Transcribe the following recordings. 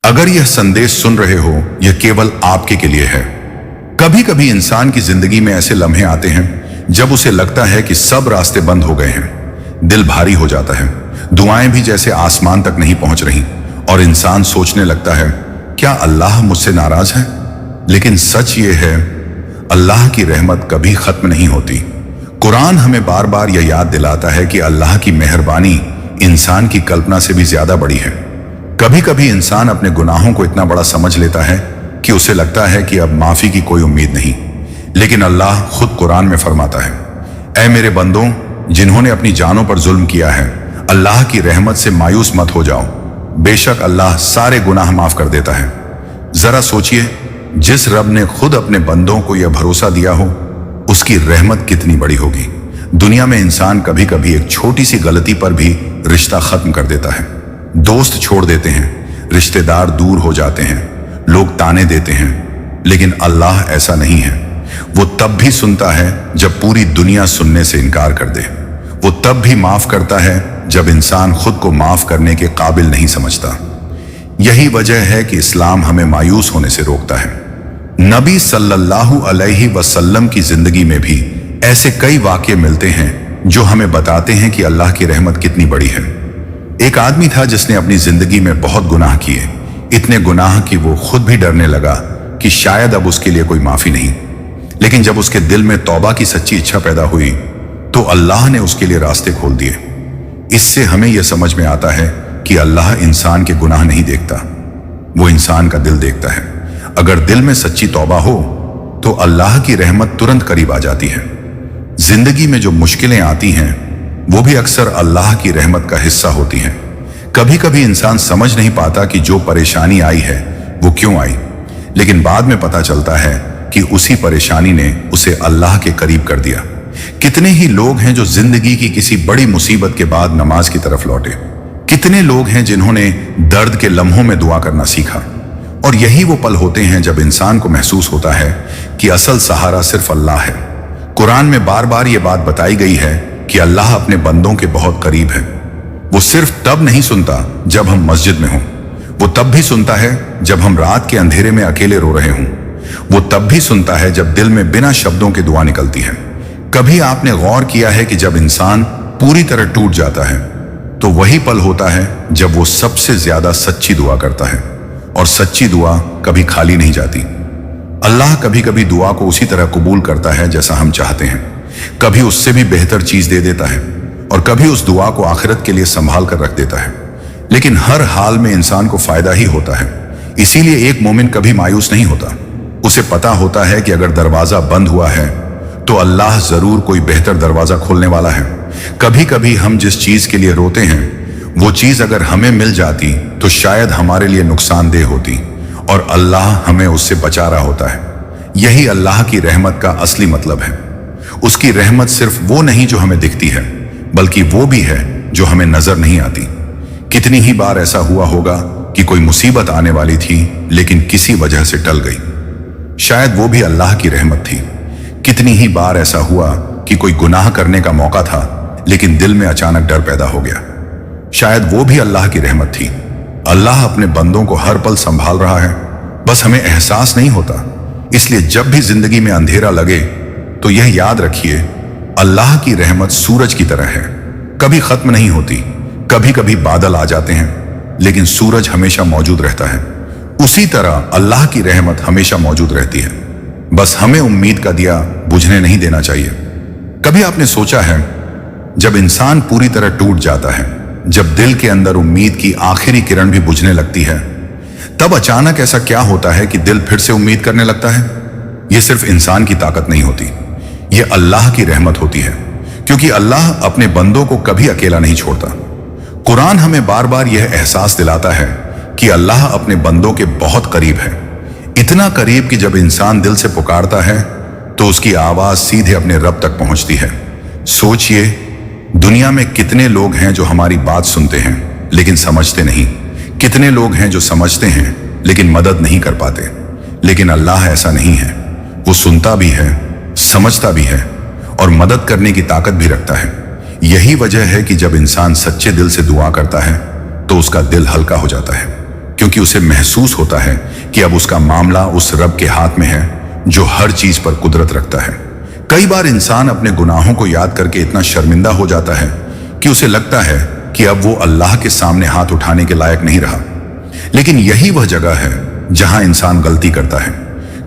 अगर यह संदेश सुन रहे हो, यह केवल आपके के लिए है। कभी कभी इंसान की जिंदगी में ऐसे लम्हे आते हैं जब उसे लगता है कि सब रास्ते बंद हो गए हैं। दिल भारी हो जाता है, दुआएं भी जैसे आसमान तक नहीं पहुंच रही, और इंसान सोचने लगता है, क्या अल्लाह मुझसे नाराज है? लेकिन सच ये है, अल्लाह की रहमत कभी खत्म नहीं होती। कुरान हमें बार बार यह याद दिलाता है कि अल्लाह की मेहरबानी इंसान की कल्पना से भी ज्यादा बड़ी है। कभी कभी इंसान अपने गुनाहों को इतना बड़ा समझ लेता है कि उसे लगता है कि अब माफी की कोई उम्मीद नहीं, लेकिन अल्लाह खुद कुरान में फरमाता है, ऐ मेरे बंदों, जिन्होंने अपनी जानों पर जुल्म किया है, अल्लाह की रहमत से मायूस मत हो जाओ, बेशक अल्लाह सारे गुनाह माफ कर देता है। जरा सोचिए, जिस रब ने खुद अपने बंदों को यह भरोसा दिया हो, उसकी रहमत कितनी बड़ी होगी। दुनिया में इंसान कभी कभी एक छोटी सी गलती पर भी रिश्ता खत्म कर देता है। दोस्त छोड़ देते हैं, रिश्तेदार दूर हो जाते हैं, लोग ताने देते हैं, लेकिन अल्लाह ऐसा नहीं है। वो तब भी सुनता है जब पूरी दुनिया सुनने से इनकार कर दे। वो तब भी माफ करता है जब इंसान खुद को माफ करने के काबिल नहीं समझता। यही वजह है कि इस्लाम हमें मायूस होने से रोकता है। नबी सल्लल्लाहु अलैहि वसल्लम की जिंदगी में भी ऐसे कई वाक़ये मिलते हैं जो हमें बताते हैं कि अल्लाह की रहमत कितनी बड़ी है। एक आदमी था जिसने अपनी जिंदगी में बहुत गुनाह किए, इतने गुनाह कि वो खुद भी डरने लगा कि शायद अब उसके लिए कोई माफी नहीं। लेकिन जब उसके दिल में तौबा की सच्ची इच्छा पैदा हुई तो अल्लाह ने उसके लिए रास्ते खोल दिए। इससे हमें यह समझ में आता है कि अल्लाह इंसान के गुनाह नहीं देखता, वो इंसान का दिल देखता है। अगर दिल में सच्ची तौबा हो तो अल्लाह की रहमत तुरंत करीब आ जाती है। जिंदगी में जो मुश्किलें आती हैं वो भी अक्सर अल्लाह की रहमत का हिस्सा होती हैं। कभी कभी इंसान समझ नहीं पाता कि जो परेशानी आई है वो क्यों आई, लेकिन बाद में पता चलता है कि उसी परेशानी ने उसे अल्लाह के करीब कर दिया। कितने ही लोग हैं जो जिंदगी की किसी बड़ी मुसीबत के बाद नमाज की तरफ लौटे। कितने लोग हैं जिन्होंने दर्द के लम्हों में दुआ करना सीखा। और यही वो पल होते हैं जब इंसान को महसूस होता है कि असल सहारा सिर्फ अल्लाह है। कुरान में बार बार ये बात बताई गई है कि अल्लाह अपने बंदों के बहुत करीब है। वो सिर्फ तब नहीं सुनता जब हम मस्जिद में हों, वो तब भी सुनता है जब हम रात के अंधेरे में अकेले रो रहे हों। वो तब भी सुनता है जब दिल में बिना शब्दों के दुआ निकलती है। कभी आपने गौर किया है कि जब इंसान पूरी तरह टूट जाता है तो वही पल होता है जब वो सबसे ज्यादा सच्ची दुआ करता है। और सच्ची दुआ कभी खाली नहीं जाती। अल्लाह कभी कभी दुआ को उसी तरह कबूल करता है जैसा हम चाहते हैं, कभी उससे भी बेहतर चीज दे देता है, और कभी उस दुआ को आखिरत के लिए संभाल कर रख देता है। लेकिन हर हाल में इंसान को फायदा ही होता है। इसीलिए एक मोमिन कभी मायूस नहीं होता। उसे पता होता है कि अगर दरवाजा बंद हुआ है तो अल्लाह जरूर कोई बेहतर दरवाजा खोलने वाला है। कभी कभी हम जिस चीज के लिए रोते हैं वो चीज अगर हमें मिल जाती तो शायद हमारे लिए नुकसानदेह होती, और अल्लाह हमें उससे बचा रहा होता है। यही अल्लाह की रहमत का असली मतलब है। उसकी रहमत सिर्फ वो नहीं जो हमें दिखती है, बल्कि वो भी है जो हमें नजर नहीं आती। कितनी ही बार ऐसा हुआ होगा कि कोई मुसीबत आने वाली थी लेकिन किसी वजह से टल गई, शायद वो भी अल्लाह की रहमत थी। कितनी ही बार ऐसा हुआ कि कोई गुनाह करने का मौका था लेकिन दिल में अचानक डर पैदा हो गया, शायद वो भी अल्लाह की रहमत थी। अल्लाह अपने बंदों को हर पल संभाल रहा है, बस हमें एहसास नहीं होता। इसलिए जब भी जिंदगी में अंधेरा लगे तो यह याद रखिए, अल्लाह की रहमत सूरज की तरह है, कभी खत्म नहीं होती। कभी कभी बादल आ जाते हैं लेकिन सूरज हमेशा मौजूद रहता है। उसी तरह अल्लाह की रहमत हमेशा मौजूद रहती है, बस हमें उम्मीद का दिया बुझने नहीं देना चाहिए। कभी आपने सोचा है, जब इंसान पूरी तरह टूट जाता है, जब दिल के अंदर उम्मीद की आखिरी किरण भी बुझने लगती है, तब अचानक ऐसा क्या होता है कि दिल फिर से उम्मीद करने लगता है? यह सिर्फ इंसान की ताकत नहीं होती, यह अल्लाह की रहमत होती है, क्योंकि अल्लाह अपने बंदों को कभी अकेला नहीं छोड़ता। कुरान हमें बार बार यह एहसास दिलाता है कि अल्लाह अपने बंदों के बहुत करीब है। इतना करीब कि जब इंसान दिल से पुकारता है तो उसकी आवाज सीधे अपने रब तक पहुंचती है। सोचिए, दुनिया में कितने लोग हैं जो हमारी बात सुनते हैं लेकिन समझते नहीं, कितने लोग हैं जो समझते हैं लेकिन मदद नहीं कर पाते। लेकिन अल्लाह ऐसा नहीं है, वो सुनता भी है, समझता भी है और मदद करने की ताकत भी रखता है। यही वजह है कि जब इंसान सच्चे दिल से दुआ करता है तो उसका दिल हल्का हो जाता है। क्योंकि उसे महसूस होता है कि अब उसका मामला उस रब के हाथ में है जो हर चीज पर कुदरत रखता है। कई बार इंसान अपने गुनाहों को याद करके इतना शर्मिंदा हो जाता है कि उसे लगता है कि अब वो अल्लाह के सामने हाथ उठाने के लायक नहीं रहा। लेकिन यही वह जगह है जहां इंसान गलती करता है,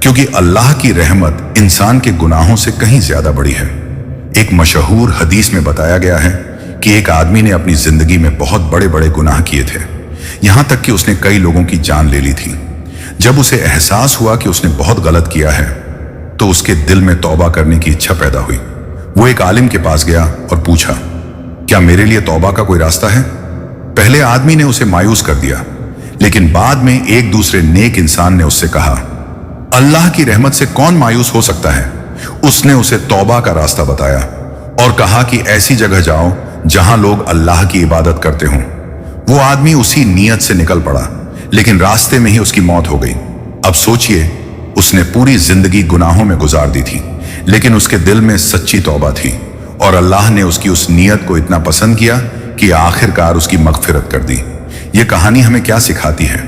क्योंकि अल्लाह की रहमत इंसान के गुनाहों से कहीं ज्यादा बड़ी है। एक मशहूर हदीस में बताया गया है कि एक आदमी ने अपनी जिंदगी में बहुत बड़े बड़े गुनाह किए थे, यहां तक कि उसने कई लोगों की जान ले ली थी। जब उसे एहसास हुआ कि उसने बहुत गलत किया है तो उसके दिल में तौबा करने की इच्छा पैदा हुई। वो एक आलिम के पास गया और पूछा, क्या मेरे लिए तौबा का कोई रास्ता है? पहले आदमी ने उसे मायूस कर दिया, लेकिन बाद में एक दूसरे नेक इंसान ने उससे कहा, अल्लाह की रहमत से कौन मायूस हो सकता है? उसने उसे तौबा का रास्ता बताया और कहा कि ऐसी जगह जाओ जहां लोग अल्लाह की इबादत करते हों। वो आदमी उसी नीयत से निकल पड़ा, लेकिन रास्ते में ही उसकी मौत हो गई। अब सोचिए, उसने पूरी जिंदगी गुनाहों में गुजार दी थी, लेकिन उसके दिल में सच्ची तौबा थी और अल्लाह ने उसकी उस नीयत को इतना पसंद किया कि आखिरकार उसकी मगफिरत कर दी। ये कहानी हमें क्या सिखाती है?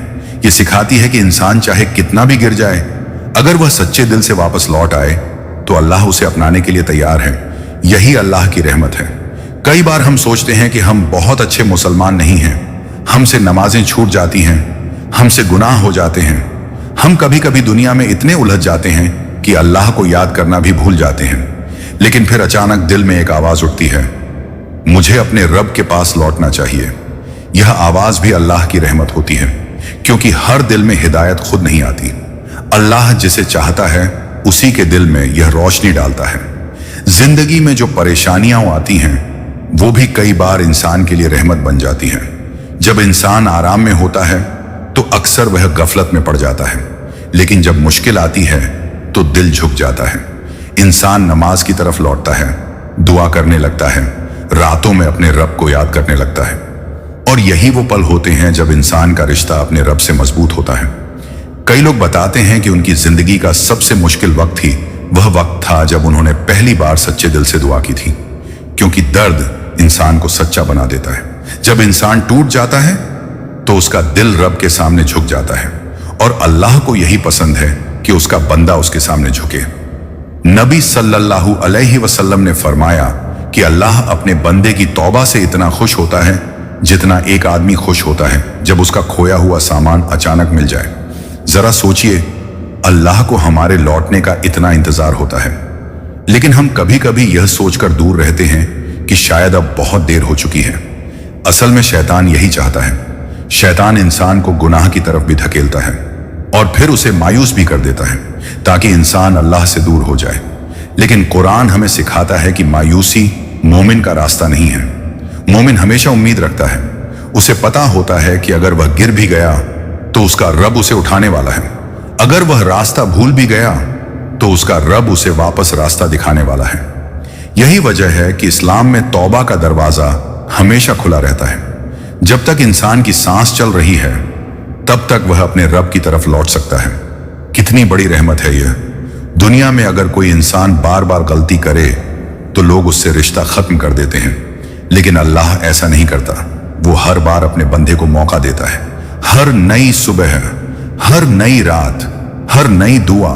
ये सिखाती है कि इंसान चाहे कितना भी गिर जाए, अगर वह सच्चे दिल से वापस लौट आए तो अल्लाह उसे अपनाने के लिए तैयार है। यही अल्लाह की रहमत है। कई बार हम सोचते हैं कि हम बहुत अच्छे मुसलमान नहीं हैं, हमसे नमाजें छूट जाती हैं, हमसे गुनाह हो जाते हैं। हम कभी कभी दुनिया में इतने उलझ जाते हैं कि अल्लाह को याद करना भी भूल जाते हैं। लेकिन फिर अचानक दिल में एक आवाज उठती है, मुझे अपने रब के पास लौटना चाहिए। यह आवाज भी अल्लाह की रहमत होती है, क्योंकि हर दिल में हिदायत खुद नहीं आती। अल्लाह जिसे चाहता है उसी के दिल में यह रोशनी डालता है। जिंदगी में जो परेशानियां आती हैं वो भी कई बार इंसान के लिए रहमत बन जाती हैं। जब इंसान आराम में होता है तो अक्सर वह गफलत में पड़ जाता है, लेकिन जब मुश्किल आती है तो दिल झुक जाता है। इंसान नमाज की तरफ लौटता है, दुआ करने लगता है, रातों में अपने रब को याद करने लगता है। और यही वो पल होते हैं जब इंसान का रिश्ता अपने रब से मजबूत होता है। कई लोग बताते हैं कि उनकी जिंदगी का सबसे मुश्किल वक्त ही वह वक्त था जब उन्होंने पहली बार सच्चे दिल से दुआ की थी, क्योंकि दर्द इंसान को सच्चा बना देता है। जब इंसान टूट जाता है तो उसका दिल रब के सामने झुक जाता है, और अल्लाह को यही पसंद है कि उसका बंदा उसके सामने झुके। नबी सल्लल्लाहु अलैहि वसल्लम ने फरमाया कि अल्लाह अपने बंदे की तौबा से इतना खुश होता है जितना एक आदमी खुश होता है जब उसका खोया हुआ सामान अचानक मिल जाए। जरा सोचिए, अल्लाह को हमारे लौटने का इतना इंतजार होता है, लेकिन हम कभी कभी यह सोचकर दूर रहते हैं कि शायद अब बहुत देर हो चुकी है। असल में शैतान यही चाहता है। शैतान इंसान को गुनाह की तरफ भी धकेलता है और फिर उसे मायूस भी कर देता है ताकि इंसान अल्लाह से दूर हो जाए। लेकिन कुरान हमें सिखाता है कि मायूसी मोमिन का रास्ता नहीं है। मोमिन हमेशा उम्मीद रखता है। उसे पता होता है कि अगर वह गिर भी गया तो उसका रब उसे उठाने वाला है। अगर वह रास्ता भूल भी गया तो उसका रब उसे वापस रास्ता दिखाने वाला है। यही वजह है कि इस्लाम में तौबा का दरवाजा हमेशा खुला रहता है। जब तक इंसान की सांस चल रही है तब तक वह अपने रब की तरफ लौट सकता है। कितनी बड़ी रहमत है यह। दुनिया में अगर कोई इंसान बार बार गलती करे तो लोग उससे रिश्ता खत्म कर देते हैं, लेकिन अल्लाह ऐसा नहीं करता। वो हर बार अपने बंदे को मौका देता है। हर नई सुबह, हर नई रात, हर नई दुआ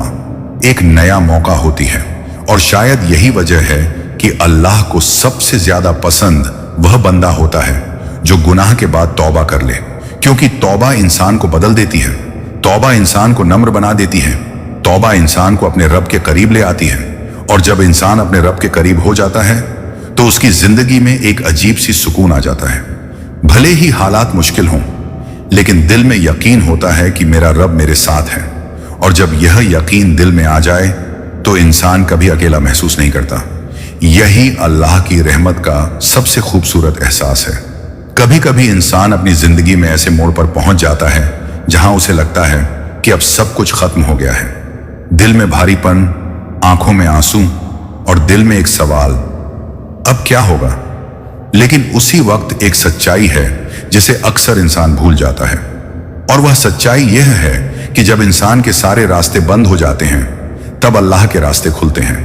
एक नया मौका होती है। और शायद यही वजह है कि अल्लाह को सबसे ज्यादा पसंद वह बंदा होता है जो गुनाह के बाद तौबा कर ले, क्योंकि तौबा इंसान को बदल देती है। तौबा इंसान को नम्र बना देती है। तौबा इंसान को अपने रब के करीब ले आती है। और जब इंसान अपने रब के करीब हो जाता है तो उसकी जिंदगी में एक अजीब सी सुकून आ जाता है। भले ही हालात मुश्किल हों, लेकिन दिल में यकीन होता है कि मेरा रब मेरे साथ है। और जब यह यकीन दिल में आ जाए तो इंसान कभी अकेला महसूस नहीं करता। यही अल्लाह की रहमत का सबसे खूबसूरत एहसास है। कभी कभी इंसान अपनी जिंदगी में ऐसे मोड़ पर पहुंच जाता है जहां उसे लगता है कि अब सब कुछ खत्म हो गया है। दिल में भारीपन, आंखों में आंसू और दिल में एक सवाल, अब क्या होगा? लेकिन उसी वक्त एक सच्चाई है जिसे अक्सर इंसान भूल जाता है। और वह सच्चाई यह है कि जब इंसान के सारे रास्ते बंद हो जाते हैं तब अल्लाह के रास्ते खुलते हैं।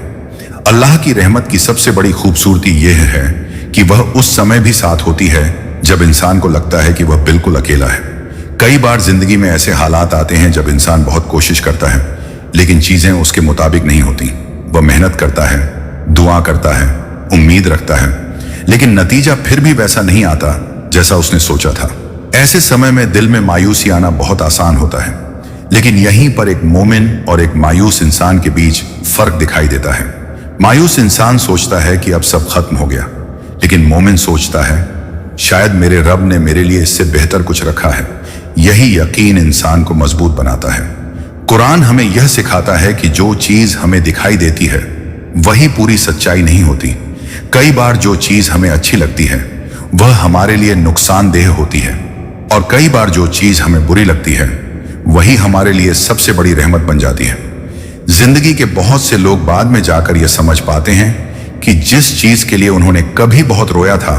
अल्लाह की रहमत की सबसे बड़ी खूबसूरती यह है कि वह उस समय भी साथ होती है जब इंसान को लगता है कि वह बिल्कुल अकेला है। कई बार जिंदगी में ऐसे हालात आते हैं जब इंसान बहुत कोशिश करता है, लेकिन चीजें उसके मुताबिक नहीं होती। वह मेहनत करता है, दुआ करता है, उम्मीद रखता है, लेकिन नतीजा फिर भी वैसा नहीं आता जैसा उसने सोचा था। ऐसे समय में दिल में मायूसी आना बहुत आसान होता है, लेकिन यहीं पर एक मोमिन और एक मायूस इंसान के बीच फर्क दिखाई देता है। मायूस इंसान सोचता है कि अब सब खत्म हो गया, लेकिन मोमिन सोचता है शायद मेरे रब ने मेरे लिए इससे बेहतर कुछ रखा है। यही यकीन इंसान को मजबूत बनाता है। कुरान हमें यह सिखाता है कि जो चीज हमें दिखाई देती है वही पूरी सच्चाई नहीं होती। कई बार जो चीज हमें अच्छी लगती है वह हमारे लिए नुकसानदेह होती है, और कई बार जो चीज हमें बुरी लगती है वही हमारे लिए सबसे बड़ी रहमत बन जाती है। जिंदगी के बहुत से लोग बाद में जाकर यह समझ पाते हैं कि जिस चीज के लिए उन्होंने कभी बहुत रोया था,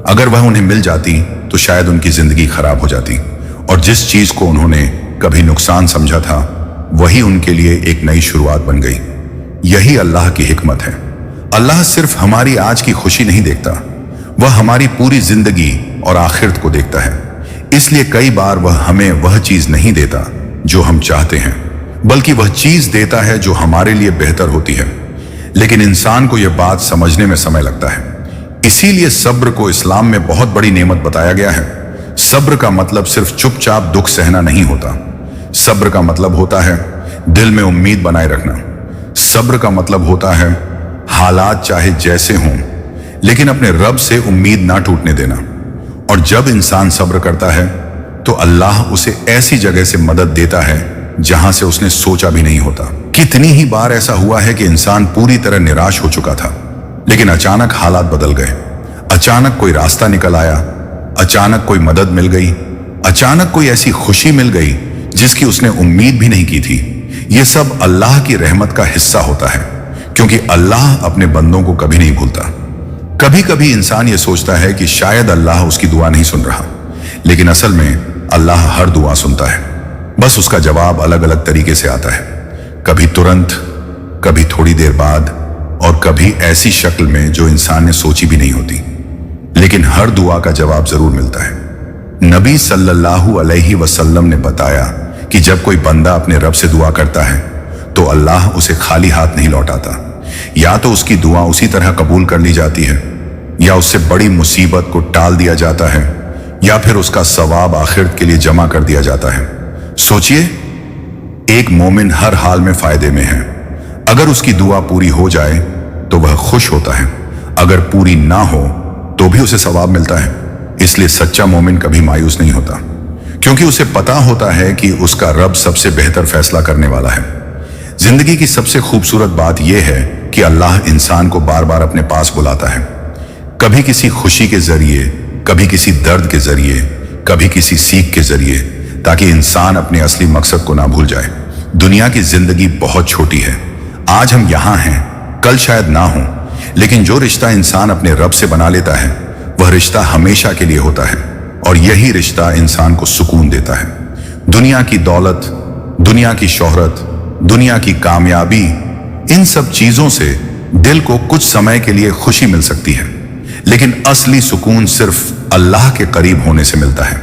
अगर वह उन्हें मिल जाती तो शायद उनकी जिंदगी खराब हो जाती, और जिस चीज को उन्होंने कभी नुकसान समझा था वही उनके लिए एक नई शुरुआत बन गई। यही अल्लाह की हिकमत है। अल्लाह सिर्फ हमारी आज की खुशी नहीं देखता, वह हमारी पूरी जिंदगी और आखिरत को देखता है। इसलिए कई बार वह हमें वह चीज नहीं देता जो हम चाहते हैं, बल्कि वह चीज देता है जो हमारे लिए बेहतर होती है। लेकिन इंसान को यह बात समझने में समय लगता है। इसीलिए सब्र को इस्लाम में बहुत बड़ी नेमत बताया गया है। सब्र का मतलब सिर्फ चुपचाप दुख सहना नहीं होता। सब्र का मतलब होता है दिल में उम्मीद बनाए रखना। सब्र का मतलब होता है हालात चाहे जैसे हों, लेकिन अपने रब से उम्मीद ना टूटने देना। और जब इंसान सब्र करता है तो अल्लाह उसे ऐसी जगह से मदद देता है जहां से उसने सोचा भी नहीं होता। कितनी ही बार ऐसा हुआ है कि इंसान पूरी तरह निराश हो चुका था, लेकिन अचानक हालात बदल गए। अचानक कोई रास्ता निकल आया, अचानक कोई मदद मिल गई, अचानक कोई ऐसी खुशी मिल गई जिसकी उसने उम्मीद भी नहीं की थी। यह सब अल्लाह की रहमत का हिस्सा होता है, क्योंकि अल्लाह अपने बंदों को कभी नहीं भूलता। कभी कभी इंसान ये सोचता है कि शायद अल्लाह उसकी दुआ नहीं सुन रहा, लेकिन असल में अल्लाह हर दुआ सुनता है। बस उसका जवाब अलग अलग तरीके से आता है, कभी तुरंत, कभी थोड़ी देर बाद, और कभी ऐसी शक्ल में जो इंसान ने सोची भी नहीं होती। लेकिन हर दुआ का जवाब जरूर मिलता है। नबी सल्लल्लाहु अलैहि वसल्लम ने बताया कि जब कोई बंदा अपने रब से दुआ करता है तो अल्लाह उसे खाली हाथ नहीं लौटाता। या तो उसकी दुआ उसी तरह कबूल कर ली जाती है, या उससे बड़ी मुसीबत को टाल दिया जाता है, या फिर उसका सवाब आखिरत के लिए जमा कर दिया जाता है। सोचिए, एक मोमिन हर हाल में फायदे में है। अगर उसकी दुआ पूरी हो जाए तो वह खुश होता है, अगर पूरी ना हो तो भी उसे सवाब मिलता है। इसलिए सच्चा मोमिन कभी मायूस नहीं होता, क्योंकि उसे पता होता है कि उसका रब सबसे बेहतर फैसला करने वाला है। जिंदगी की सबसे खूबसूरत बात यह है कि अल्लाह इंसान को बार बार अपने पास बुलाता है, कभी किसी खुशी के जरिए, कभी किसी दर्द के जरिए, कभी किसी सीख के जरिए, ताकि इंसान अपने असली मकसद को ना भूल जाए। दुनिया की जिंदगी बहुत छोटी है। आज हम यहां हैं, कल शायद ना हो, लेकिन जो रिश्ता इंसान अपने रब से बना लेता है वह रिश्ता हमेशा के लिए होता है, और यही रिश्ता इंसान को सुकून देता है। दुनिया की दौलत, दुनिया की शोहरत, दुनिया की कामयाबी, इन सब चीजों से दिल को कुछ समय के लिए खुशी मिल सकती है, लेकिन असली सुकून सिर्फ अल्लाह के करीब होने से मिलता है।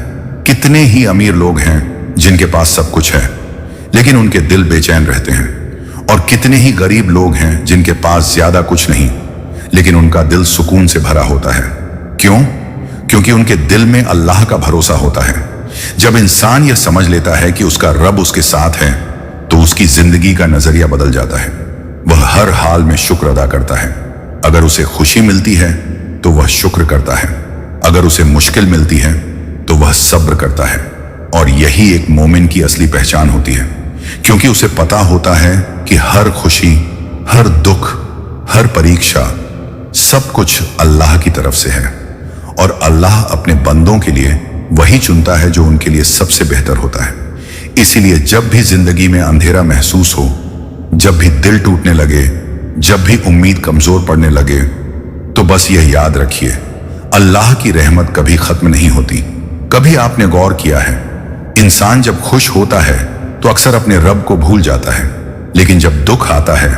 कितने ही अमीर लोग हैं जिनके पास सब कुछ है, लेकिन उनके दिल बेचैन रहते हैं, और कितने ही गरीब लोग हैं जिनके पास ज्यादा कुछ नहीं, लेकिन उनका दिल सुकून से भरा होता है। क्यों? क्योंकि उनके दिल में अल्लाह का भरोसा होता है। जब इंसान यह समझ लेता है कि उसका रब उसके साथ है तो उसकी जिंदगी का नजरिया बदल जाता है। वह हर हाल में शुक्र अदा करता है। अगर उसे खुशी मिलती है तो वह शुक्र करता है, अगर उसे मुश्किल मिलती है तो वह सब्र करता है। और यही एक मोमिन की असली पहचान होती है, क्योंकि उसे पता होता है कि हर खुशी, हर दुख, हर परीक्षा, सब कुछ अल्लाह की तरफ से है, और अल्लाह अपने बंदों के लिए वही चुनता है जो उनके लिए सबसे बेहतर होता है। इसीलिए जब भी जिंदगी में अंधेरा महसूस हो, जब भी दिल टूटने लगे, जब भी उम्मीद कमजोर पड़ने लगे, तो बस यह याद रखिए, अल्लाह की रहमत कभी खत्म नहीं होती। कभी आपने गौर किया है, इंसान जब खुश होता है तो अक्सर अपने रब को भूल जाता है, लेकिन जब दुख आता है,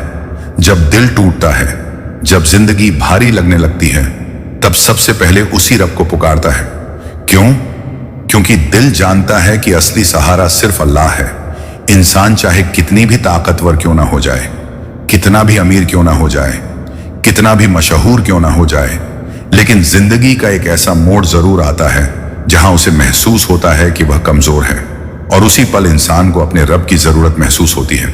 जब दिल टूटता है, जब जिंदगी भारी लगने लगती है, तब सबसे पहले उसी रब को पुकारता है। क्यों? क्योंकि दिल जानता है कि असली सहारा सिर्फ अल्लाह है। इंसान चाहे कितनी भी ताकतवर क्यों ना हो जाए, कितना भी अमीर क्यों ना हो जाए, कितना भी मशहूर क्यों ना हो जाए, लेकिन जिंदगी का एक ऐसा मोड़ जरूर आता है जहां उसे महसूस होता है कि वह कमजोर है, और उसी पल इंसान को अपने रब की जरूरत महसूस होती है।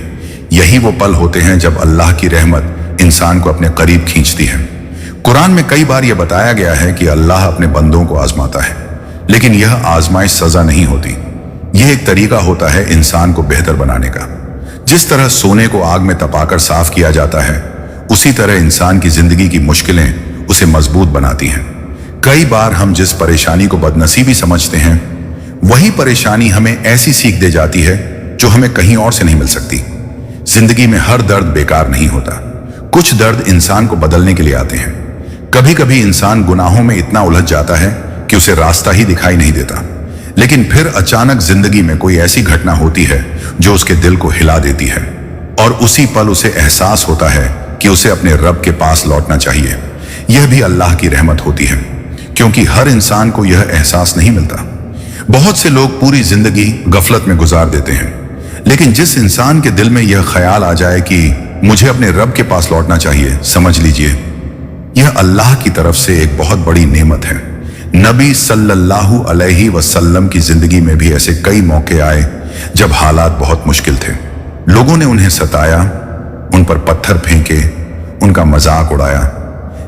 यही वो पल होते हैं जब अल्लाह की रहमत इंसान को अपने करीब खींचती है। कुरान में कई बार यह बताया गया है कि अल्लाह अपने बंदों को आजमाता है, लेकिन यह आजमाइश सजा नहीं होती। यह एक तरीका होता है इंसान को बेहतर बनाने का। जिस तरह सोने को आग में तपाकर साफ किया जाता है, उसी तरह इंसान की जिंदगी की मुश्किलें उसे मजबूत बनाती हैं। कई बार हम जिस परेशानी को बदनसीबी समझते हैं, वही परेशानी हमें ऐसी सीख दे जाती है जो हमें कहीं और से नहीं मिल सकती। जिंदगी में हर दर्द बेकार नहीं होता। कुछ दर्द इंसान को बदलने के लिए आते हैं। कभी कभी इंसान गुनाहों में इतना उलझ जाता है कि उसे रास्ता ही दिखाई नहीं देता, लेकिन फिर अचानक जिंदगी में कोई ऐसी घटना होती है जो उसके दिल को हिला देती है, और उसी पल उसे एहसास होता है कि उसे अपने रब के पास लौटना चाहिए। यह भी अल्लाह की रहमत होती है, क्योंकि हर इंसान को यह एहसास नहीं मिलता। बहुत से लोग पूरी जिंदगी गफलत में गुजार देते हैं, लेकिन जिस इंसान के दिल में यह ख्याल आ जाए कि मुझे अपने रब के पास लौटना चाहिए, समझ लीजिए यह अल्लाह की तरफ से एक बहुत बड़ी नेमत है। नबी सल्लल्लाहु अलैहि वसल्लम की जिंदगी में भी ऐसे कई मौके आए जब हालात बहुत मुश्किल थे। लोगों ने उन्हें सताया, उन पर पत्थर फेंके, उनका मजाक उड़ाया,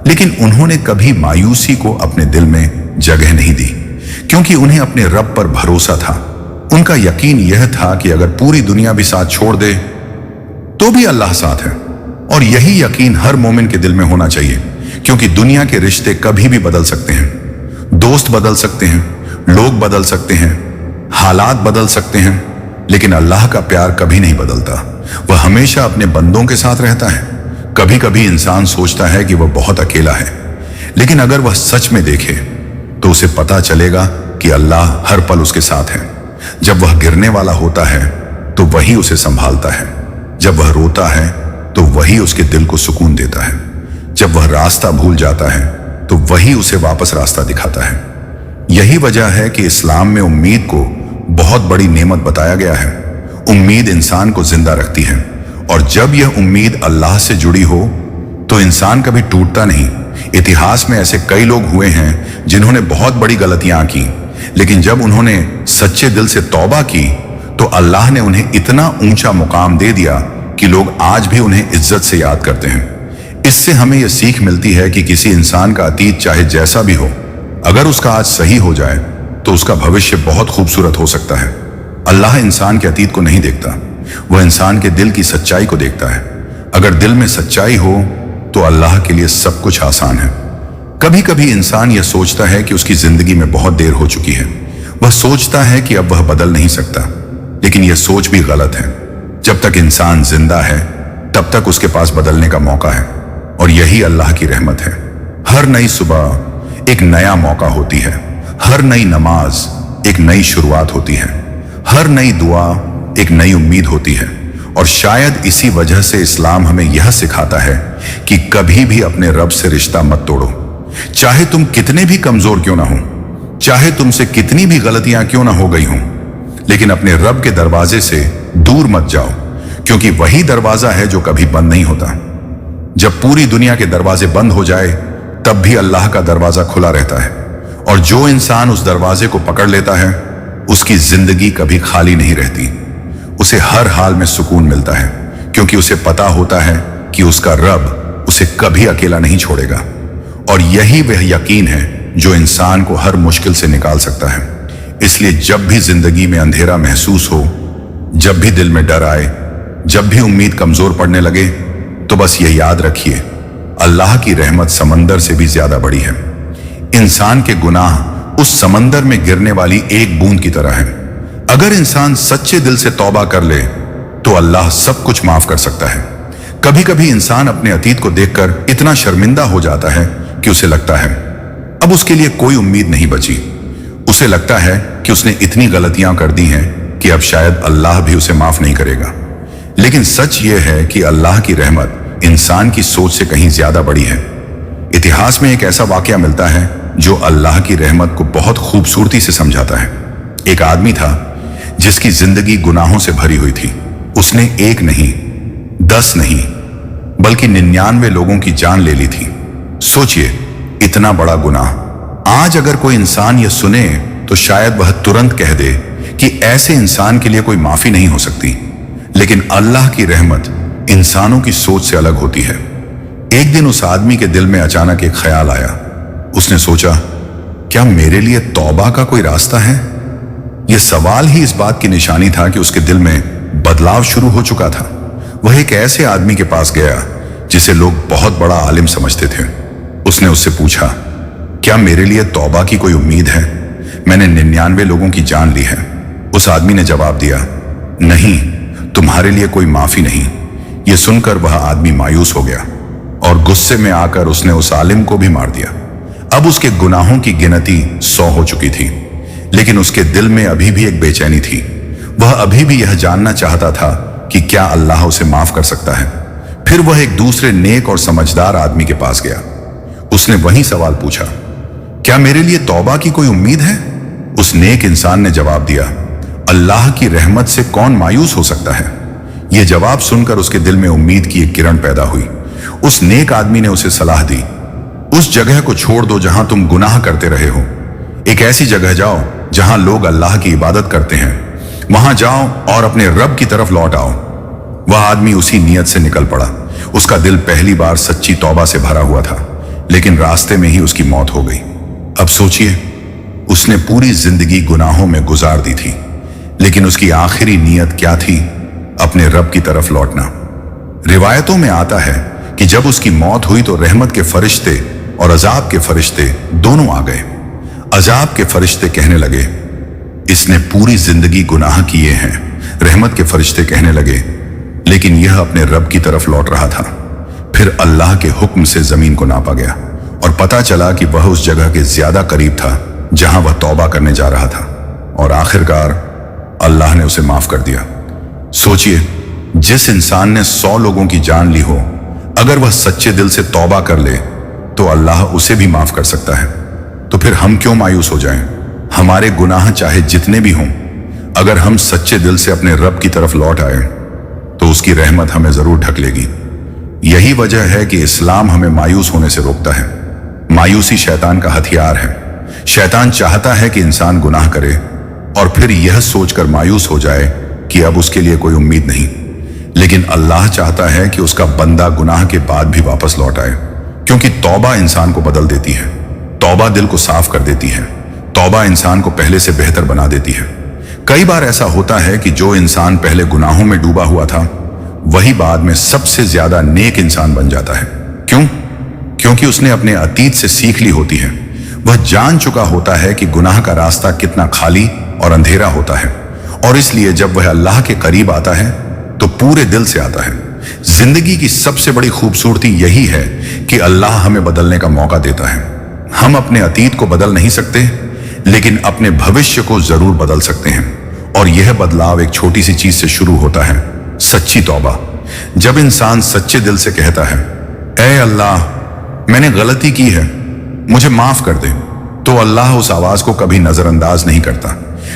लेकिन उन्होंने कभी मायूसी को अपने दिल में जगह नहीं दी, क्योंकि उन्हें अपने रब पर भरोसा था। उनका यकीन यह था कि अगर पूरी दुनिया भी साथ छोड़ दे तो भी अल्लाह साथ है। और यही यकीन हर मोमिन के दिल में होना चाहिए, क्योंकि दुनिया के रिश्ते कभी भी बदल सकते हैं, दोस्त बदल सकते हैं, लोग बदल सकते हैं, हालात बदल सकते हैं, लेकिन अल्लाह का प्यार कभी नहीं बदलता। वह हमेशा अपने बंदों के साथ रहता है। कभी कभी इंसान सोचता है कि वह बहुत अकेला है, लेकिन अगर वह सच में देखे तो उसे पता चलेगा कि अल्लाह हर पल उसके साथ है। जब वह गिरने वाला होता है तो वही उसे संभालता है। जब वह रोता है तो वही उसके दिल को सुकून देता है। जब वह रास्ता भूल जाता है तो वही उसे वापस रास्ता दिखाता है। यही वजह है कि इस्लाम में उम्मीद को बहुत बड़ी नेमत बताया गया है। उम्मीद इंसान को जिंदा रखती है, और जब यह उम्मीद अल्लाह से जुड़ी हो तो इंसान कभी टूटता नहीं। इतिहास में ऐसे कई लोग हुए हैं जिन्होंने बहुत बड़ी गलतियां की, लेकिन जब उन्होंने सच्चे दिल से तौबा की तो अल्लाह ने उन्हें इतना ऊंचा मुकाम दे दिया कि लोग आज भी उन्हें इज्जत से याद करते हैं। इससे हमें यह सीख मिलती है कि किसी इंसान का अतीत चाहे जैसा भी हो, अगर उसका आज सही हो जाए तो उसका भविष्य बहुत खूबसूरत हो सकता है। अल्लाह इंसान के अतीत को नहीं देखता, वह इंसान के दिल की सच्चाई को देखता है। अगर दिल में सच्चाई हो तो अल्लाह के लिए सब कुछ आसान है। कभी कभी इंसान यह सोचता है कि उसकी जिंदगी में बहुत देर हो चुकी है। वह सोचता है कि अब वह बदल नहीं सकता, लेकिन यह सोच भी गलत है। जब तक इंसान जिंदा है तब तक उसके पास बदलने का मौका है, और यही अल्लाह की रहमत है। हर नई सुबह एक नया मौका होती है, हर नई नमाज एक नई शुरुआत होती है, हर नई दुआ एक नई उम्मीद होती है। और शायद इसी वजह से इस्लाम हमें यह सिखाता है कि कभी भी अपने रब से रिश्ता मत तोड़ो। चाहे तुम कितने भी कमजोर क्यों ना हो, चाहे तुमसे कितनी भी गलतियां क्यों ना हो गई हों, लेकिन अपने रब के दरवाजे से दूर मत जाओ, क्योंकि वही दरवाजा है जो कभी बंद नहीं होता। जब पूरी दुनिया के दरवाजे बंद हो जाए तब भी अल्लाह का दरवाजा खुला रहता है, और जो इंसान उस दरवाजे को पकड़ लेता है उसकी जिंदगी कभी खाली नहीं रहती। उसे हर हाल में सुकून मिलता है, क्योंकि उसे पता होता है कि उसका रब उसे कभी अकेला नहीं छोड़ेगा। और यही वह यकीन है जो इंसान को हर मुश्किल से निकाल सकता है। इसलिए जब भी जिंदगी में अंधेरा महसूस हो, जब भी दिल में डर आए, जब भी उम्मीद कमजोर पड़ने लगे, तो बस यह याद रखिए, अल्लाह की रहमत समंदर से भी ज्यादा बड़ी है। इंसान के गुनाह उस समंदर में गिरने वाली एक बूंद की तरह है। अगर इंसान सच्चे दिल से तौबा कर ले तो अल्लाह सब कुछ माफ कर सकता है। कभी कभी इंसान अपने अतीत को देखकर इतना शर्मिंदा हो जाता है कि उसे लगता है अब उसके लिए कोई उम्मीद नहीं बची। उसे लगता है कि उसने इतनी गलतियां कर दी हैं कि अब शायद अल्लाह भी उसे माफ नहीं करेगा। लेकिन सच यह है कि अल्लाह की रहमत इंसान की सोच से कहीं ज्यादा बड़ी है। इतिहास में एक ऐसा वाकया मिलता है जो अल्लाह की रहमत को बहुत खूबसूरती से समझाता है। एक आदमी था जिसकी जिंदगी गुनाहों से भरी हुई थी। उसने 1 नहीं, 10 नहीं, बल्कि 99 लोगों की जान ले ली थी। सोचिए, इतना बड़ा गुनाह। आज अगर कोई इंसान यह सुने तो शायद वह तुरंत कह दे कि ऐसे इंसान के लिए कोई माफी नहीं हो सकती। लेकिन अल्लाह की रहमत इंसानों की सोच से अलग होती है। एक दिन उस आदमी के दिल में अचानक एक ख्याल आया। उसने सोचा, क्या मेरे लिए तौबा का कोई रास्ता है? यह सवाल ही इस बात की निशानी था कि उसके दिल में बदलाव शुरू हो चुका था। वह एक ऐसे आदमी के पास गया जिसे लोग बहुत बड़ा आलिम समझते थे। उसने उससे पूछा, क्या मेरे लिए तौबा की कोई उम्मीद है? मैंने 99 लोगों की जान ली है। उस आदमी ने जवाब दिया, नहीं, तुम्हारे लिए कोई माफी नहीं। यह सुनकर वह आदमी मायूस हो गया और गुस्से में आकर उसने उस आलिम को भी मार दिया। अब उसके गुनाहों की गिनती 100 हो चुकी थी, लेकिन उसके दिल में अभी भी एक बेचैनी थी। वह अभी भी यह जानना चाहता था कि क्या अल्लाह उसे माफ कर सकता है। फिर वह एक दूसरे नेक और समझदार आदमी के पास गया। उसने वही सवाल पूछा, क्या मेरे लिए तौबा की कोई उम्मीद है? उस नेक इंसान ने जवाब दिया, अल्लाह की रहमत से कौन मायूस हो सकता है? यह जवाब सुनकर उसके दिल में उम्मीद की एक किरण पैदा हुई। उस नेक आदमी ने उसे सलाह दी, उस जगह को छोड़ दो जहां तुम गुनाह करते रहे हो। एक ऐसी जगह जाओ जहां लोग अल्लाह की इबादत करते हैं। वहां जाओ और अपने रब की तरफ लौट आओ। वह आदमी उसी नियत से निकल पड़ा। उसका दिल पहली बार सच्ची तौबा से भरा हुआ था, लेकिन रास्ते में ही उसकी मौत हो गई। अब सोचिए, उसने पूरी जिंदगी गुनाहों में गुजार दी थी, लेकिन उसकी आखिरी नियत क्या थी? अपने रब की तरफ लौटना। रिवायतों में आता है कि जब उसकी मौत हुई तो रहमत के फरिश्ते और अजाब के फरिश्ते दोनों आ गए। अजाब के फरिश्ते कहने लगे, इसने पूरी जिंदगी गुनाह किए हैं। रहमत के फरिश्ते कहने लगे, लेकिन यह अपने रब की तरफ लौट रहा था। फिर अल्लाह के हुक्म से जमीन को नापा गया और पता चला कि वह उस जगह के ज्यादा करीब था जहां वह तौबा करने जा रहा था। और आखिरकार अल्लाह ने उसे माफ कर दिया। सोचिए, जिस इंसान ने 100 लोगों की जान ली हो, अगर वह सच्चे दिल से तौबा कर ले तो अल्लाह उसे भी माफ कर सकता है। तो फिर हम क्यों मायूस हो जाएं? हमारे गुनाह चाहे जितने भी हों, अगर हम सच्चे दिल से अपने रब की तरफ लौट आए तो उसकी रहमत हमें जरूर ढक लेगी। यही वजह है कि इस्लाम हमें मायूस होने से रोकता है। मायूसी शैतान का हथियार है। शैतान चाहता है कि इंसान गुनाह करे और फिर यह सोचकर मायूस हो जाए कि अब उसके लिए कोई उम्मीद नहीं। लेकिन अल्लाह चाहता है कि उसका बंदा गुनाह के बाद भी वापस लौट आए, क्योंकि तौबा इंसान को बदल देती है। तौबा दिल को साफ कर देती है। तौबा इंसान को पहले से बेहतर बना देती है। कई बार ऐसा होता है कि जो इंसान पहले गुनाहों में डूबा हुआ था, वही बाद में सबसे ज्यादा नेक इंसान बन जाता है। क्यों? क्योंकि उसने अपने अतीत से सीख ली होती है। वह जान चुका होता है कि गुनाह का रास्ता कितना खाली और अंधेरा होता है, और इसलिए जब वह अल्लाह के करीब आता है तो पूरे दिल से आता है। जिंदगी की सबसे बड़ी खूबसूरती यही है कि अल्लाह हमें बदलने का मौका देता है। हम अपने अतीत को बदल नहीं सकते, लेकिन अपने भविष्य को जरूर बदल सकते हैं। और यह बदलाव एक छोटी सी चीज से शुरू होता है, सच्ची तौबा। जब इंसान सच्चे दिल से कहता है, ऐ अल्लाह, मैंने गलती की है, मुझे माफ कर दे, तो अल्लाह उस आवाज को कभी नजरअंदाज नहीं करता,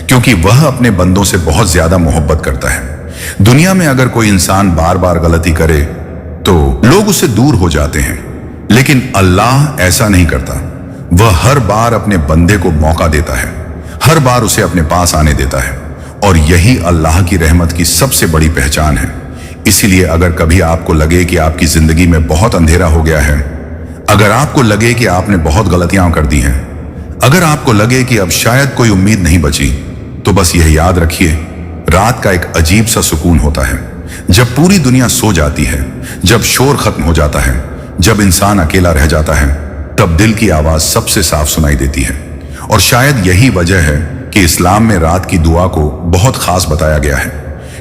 क्योंकि वह अपने बंदों से बहुत ज्यादा मोहब्बत करता है। दुनिया में अगर कोई इंसान बार बार गलती करे तो लोग उससे दूर हो जाते हैं, लेकिन अल्लाह ऐसा नहीं करता। वह हर बार अपने बंदे को मौका देता है, हर बार उसे अपने पास आने देता है, और यही अल्लाह की रहमत की सबसे बड़ी पहचान है। इसीलिए अगर कभी आपको लगे कि आपकी जिंदगी में बहुत अंधेरा हो गया है, अगर आपको लगे कि आपने बहुत गलतियां कर दी हैं, अगर आपको लगे कि अब शायद कोई उम्मीद नहीं बची, तो बस यह याद रखिए, रात का एक अजीब सा सुकून होता है। जब पूरी दुनिया सो जाती है, जब शोर खत्म हो जाता है, जब इंसान अकेला रह जाता है, तब दिल की आवाज सबसे साफ सुनाई देती है। और शायद यही वजह है कि इस्लाम में रात की दुआ को बहुत खास बताया गया है,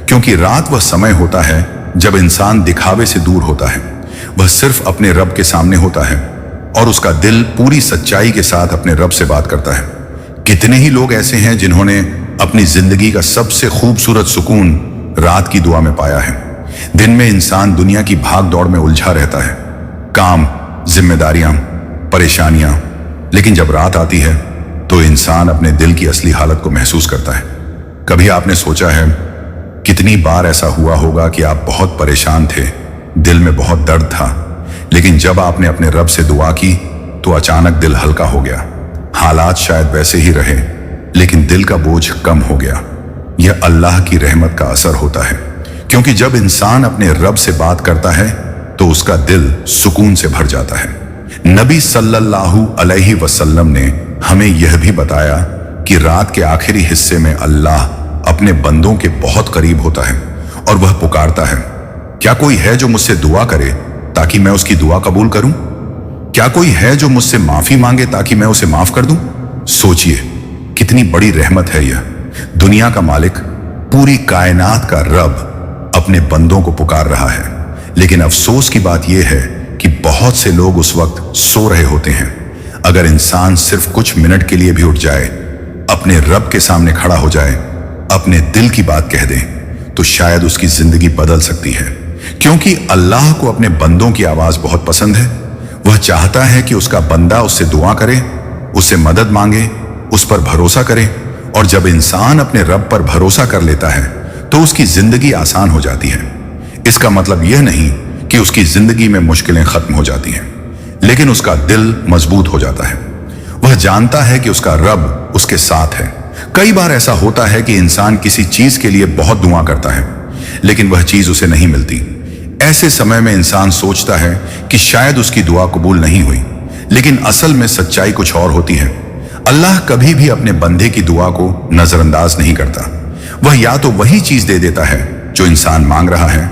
क्योंकि रात वह समय होता है जब इंसान दिखावे से दूर होता है। वह सिर्फ अपने रब के सामने होता है और उसका दिल पूरी सच्चाई के साथ अपने रब से बात करता है। कितने ही लोग ऐसे हैं जिन्होंने अपनी जिंदगी का सबसे खूबसूरत सुकून रात की दुआ में पाया है। दिन में इंसान दुनिया की भाग दौड़ में उलझा रहता है, काम, जिम्मेदारियां, परेशानियां, लेकिन जब रात आती है तो इंसान अपने दिल की असली हालत को महसूस करता है। कभी आपने सोचा है कितनी बार ऐसा हुआ होगा कि आप बहुत परेशान थे, दिल में बहुत दर्द था, लेकिन जब आपने अपने रब से दुआ की तो अचानक दिल हल्का हो गया। हालात शायद वैसे ही रहे लेकिन दिल का बोझ कम हो गया। यह अल्लाह की रहमत का असर होता है, क्योंकि जब इंसान अपने रब से बात करता है तो उसका दिल सुकून से भर जाता है। नबी सल्लल्लाहु अलैहि वसल्लम ने हमें यह भी बताया कि रात के आखिरी हिस्से में अल्लाह अपने बंदों के बहुत करीब होता है और वह पुकारता है, क्या कोई है जो मुझसे दुआ करे ताकि मैं उसकी दुआ कबूल करूं? क्या कोई है जो मुझसे माफी मांगे ताकि मैं उसे माफ कर दूं? सोचिए कितनी बड़ी रहमत है यह। दुनिया का मालिक, पूरी कायनात का रब अपने बंदों को पुकार रहा है, लेकिन अफसोस की बात यह है कि बहुत से लोग उस वक्त सो रहे होते हैं। अगर इंसान सिर्फ कुछ मिनट के लिए भी उठ जाए, अपने रब के सामने खड़ा हो जाए, अपने दिल की बात कह दे, तो शायद उसकी जिंदगी बदल सकती है। क्योंकि अल्लाह को अपने बंदों की आवाज बहुत पसंद है। वह चाहता है कि उसका बंदा उससे दुआ करे, उससे मदद मांगे, उस पर भरोसा करे, और जब इंसान अपने रब पर भरोसा कर लेता है तो उसकी जिंदगी आसान हो जाती है। इसका मतलब यह नहीं कि उसकी जिंदगी में मुश्किलें खत्म हो जाती हैं, लेकिन उसका दिल मजबूत हो जाता है। वह जानता है कि उसका रब उसके साथ है। कई बार ऐसा होता है कि इंसान किसी चीज के लिए बहुत दुआ करता है, लेकिन वह चीज उसे नहीं मिलती। ऐसे समय में इंसान सोचता है कि शायद उसकी दुआ कबूल नहीं हुई, लेकिन असल में सच्चाई कुछ और होती है। अल्लाह कभी भी अपने बंदे की दुआ को नजरअंदाज नहीं करता। वह या तो वही चीज दे देता है जो इंसान मांग रहा है,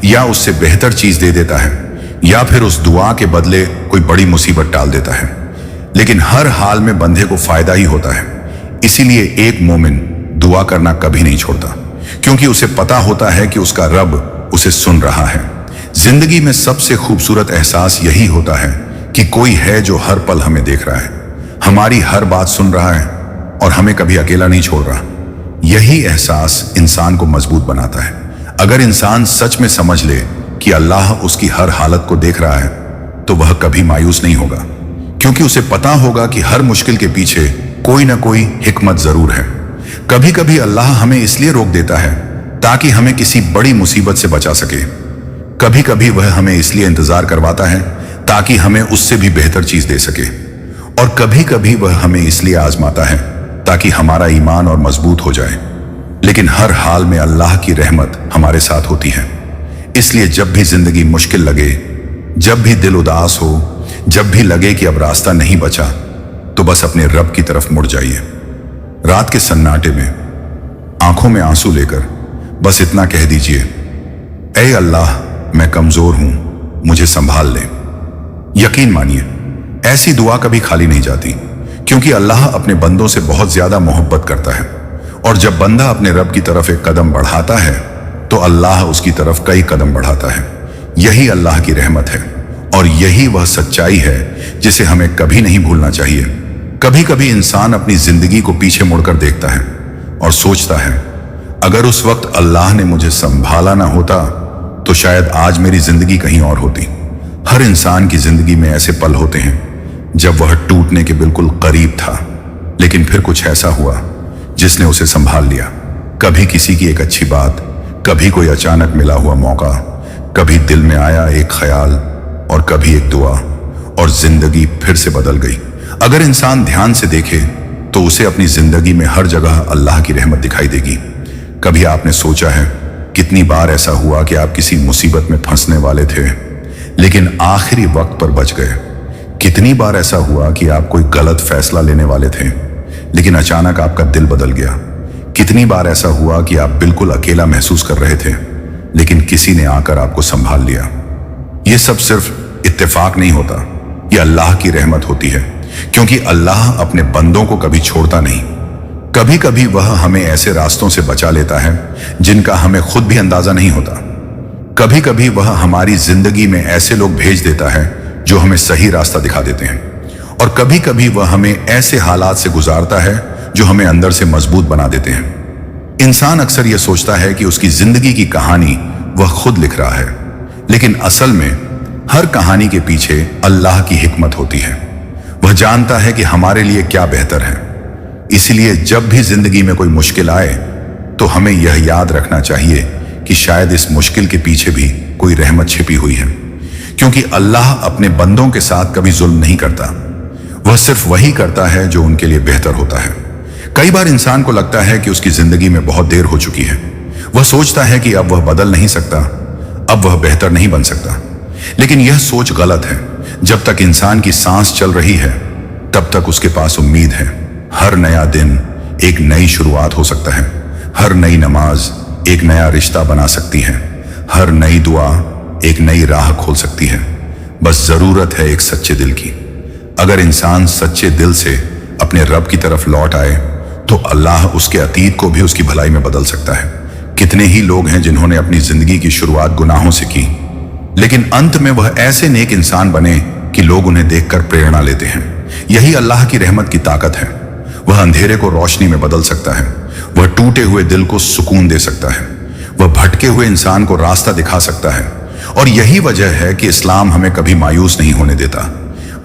या उससे बेहतर चीज दे देता है, या फिर उस दुआ के बदले कोई बड़ी मुसीबत टाल देता है। लेकिन हर हाल में बंदे को फायदा ही होता है। इसीलिए एक मोमिन दुआ करना कभी नहीं छोड़ता, क्योंकि उसे पता होता है कि उसका रब उसे सुन रहा है। जिंदगी में सबसे खूबसूरत एहसास यही होता है कि कोई है जो हर पल हमें देख रहा है, हमारी हर बात सुन रहा है और हमें कभी अकेला नहीं छोड़ रहा। यही एहसास इंसान को मजबूत बनाता है। अगर इंसान सच में समझ ले कि अल्लाह उसकी हर हालत को देख रहा है, तो वह कभी मायूस नहीं होगा, क्योंकि उसे पता होगा कि हर मुश्किल के पीछे कोई ना कोई हिकमत जरूर है। कभी कभी अल्लाह हमें इसलिए रोक देता है ताकि हमें किसी बड़ी मुसीबत से बचा सके। कभी कभी वह हमें इसलिए इंतजार करवाता है ताकि हमें उससे भी बेहतर चीज दे सके। और कभी कभी वह हमें इसलिए आजमाता है ताकि हमारा ईमान और मजबूत हो जाए। लेकिन हर हाल में अल्लाह की रहमत हमारे साथ होती है। इसलिए जब भी जिंदगी मुश्किल लगे, जब भी दिल उदास हो, जब भी लगे कि अब रास्ता नहीं बचा, तो बस अपने रब की तरफ मुड़ जाइए। रात के सन्नाटे में आंखों में आंसू लेकर बस इतना कह दीजिए, ऐ अल्लाह, मैं कमजोर हूं, मुझे संभाल ले। यकीन मानिए, ऐसी दुआ कभी खाली नहीं जाती, क्योंकि अल्लाह अपने बंदों से बहुत ज्यादा मोहब्बत करता है। और जब बंदा अपने रब की तरफ एक कदम बढ़ाता है तो अल्लाह उसकी तरफ कई कदम बढ़ाता है। यही अल्लाह की रहमत है, और यही वह सच्चाई है जिसे हमें कभी नहीं भूलना चाहिए। कभी कभी इंसान अपनी जिंदगी को पीछे मुड़कर देखता है और सोचता है, अगर उस वक्त अल्लाह ने मुझे संभाला ना होता तो शायद आज मेरी जिंदगी कहीं और होती। हर इंसान की जिंदगी में ऐसे पल होते हैं जब वह टूटने के बिल्कुल करीब था, लेकिन फिर कुछ ऐसा हुआ जिसने उसे संभाल लिया। कभी किसी की एक अच्छी बात, कभी कोई अचानक मिला हुआ मौका, कभी दिल में आया एक ख्याल, और कभी एक दुआ, और जिंदगी फिर से बदल गई। अगर इंसान ध्यान से देखे तो उसे अपनी जिंदगी में हर जगह अल्लाह की रहमत दिखाई देगी। कभी आपने सोचा है कितनी बार ऐसा हुआ कि आप किसी मुसीबत में फंसने वाले थे लेकिन आखिरी वक्त पर बच गए? कितनी बार ऐसा हुआ कि आप कोई गलत फैसला लेने वाले थे लेकिन अचानक आपका दिल बदल गया? कितनी बार ऐसा हुआ कि आप बिल्कुल अकेला महसूस कर रहे थे लेकिन किसी ने आकर आपको संभाल लिया? यह सब सिर्फ इत्तेफाक नहीं होता, यह अल्लाह की रहमत होती है, क्योंकि अल्लाह अपने बंदों को कभी छोड़ता नहीं। कभी कभी वह हमें ऐसे रास्तों से बचा लेता है जिनका हमें खुद भी अंदाजा नहीं होता। कभी कभी वह हमारी जिंदगी में ऐसे लोग भेज देता है जो हमें सही रास्ता दिखा देते हैं, और कभी कभी वह हमें ऐसे हालात से गुजारता है जो हमें अंदर से मजबूत बना देते हैं। इंसान अक्सर यह सोचता है कि उसकी जिंदगी की कहानी वह खुद लिख रहा है, लेकिन असल में हर कहानी के पीछे अल्लाह की हिकमत होती है। वह जानता है कि हमारे लिए क्या बेहतर है। इसलिए जब भी जिंदगी में कोई मुश्किल आए तो हमें यह याद रखना चाहिए कि शायद इस मुश्किल के पीछे भी कोई रहमत छिपी हुई है, क्योंकि अल्लाह अपने बंदों के साथ कभी जुल्म नहीं करता। वह सिर्फ वही करता है जो उनके लिए बेहतर होता है। कई बार इंसान को लगता है कि उसकी जिंदगी में बहुत देर हो चुकी है। वह सोचता है कि अब वह बदल नहीं सकता, अब वह बेहतर नहीं बन सकता। लेकिन यह सोच गलत है। जब तक इंसान की सांस चल रही है तब तक उसके पास उम्मीद है। हर नया दिन एक नई शुरुआत हो सकता है। हर नई नमाज एक नया रिश्ता बना सकती है। हर नई दुआ एक नई राह खोल सकती है। बस जरूरत है एक सच्चे दिल की। अगर इंसान सच्चे दिल से अपने रब की तरफ लौट आए तो अल्लाह उसके अतीत को भी उसकी भलाई में बदल सकता है। कितने ही लोग हैं जिन्होंने अपनी जिंदगी की शुरुआत गुनाहों से की, लेकिन अंत में वह ऐसे नेक इंसान बने कि लोग उन्हें देखकर प्रेरणा लेते हैं। यही अल्लाह की रहमत की ताकत है। वह अंधेरे को रोशनी में बदल सकता है। वह टूटे हुए दिल को सुकून दे सकता है। वह भटके हुए इंसान को रास्ता दिखा सकता है। और यही वजह है कि इस्लाम हमें कभी मायूस नहीं होने देता।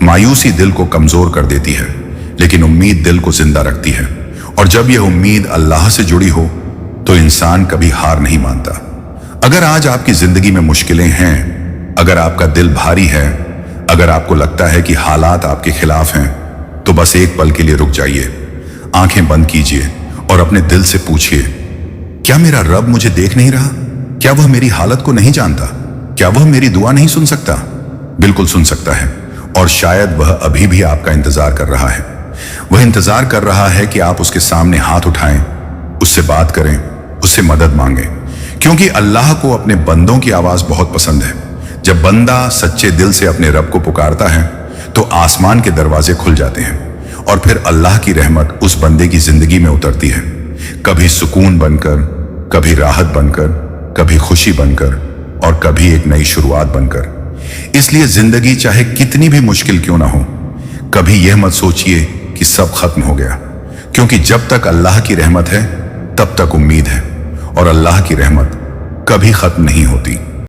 मायूसी दिल को कमजोर कर देती है, लेकिन उम्मीद दिल को जिंदा रखती है। और जब यह उम्मीद अल्लाह से जुड़ी हो तो इंसान कभी हार नहीं मानता। अगर आज आपकी जिंदगी में मुश्किलें हैं, अगर आपका दिल भारी है, अगर आपको लगता है कि हालात आपके खिलाफ हैं, तो बस एक पल के लिए रुक जाइए, आंखें बंद कीजिए और अपने दिल से पूछिए, क्या मेरा रब मुझे देख नहीं रहा? क्या वह मेरी हालत को नहीं जानता? क्या वह मेरी दुआ नहीं सुन सकता? बिल्कुल सुन सकता है, और शायद वह अभी भी आपका इंतजार कर रहा है। वह इंतजार कर रहा है कि आप उसके सामने हाथ उठाएं, उससे बात करें, उससे मदद मांगें, क्योंकि अल्लाह को अपने बंदों की आवाज बहुत पसंद है। जब बंदा सच्चे दिल से अपने रब को पुकारता है तो आसमान के दरवाजे खुल जाते हैं और फिर अल्लाह की रहमत उस बंदे की जिंदगी में उतरती है, कभी सुकून बनकर, कभी राहत बनकर, कभी खुशी बनकर और कभी एक नई शुरुआत बनकर। इसलिए जिंदगी चाहे कितनी भी मुश्किल क्यों ना हो, कभी यह मत सोचिए कि सब खत्म हो गया, क्योंकि जब तक अल्लाह की रहमत है तब तक उम्मीद है, और अल्लाह की रहमत कभी खत्म नहीं होती।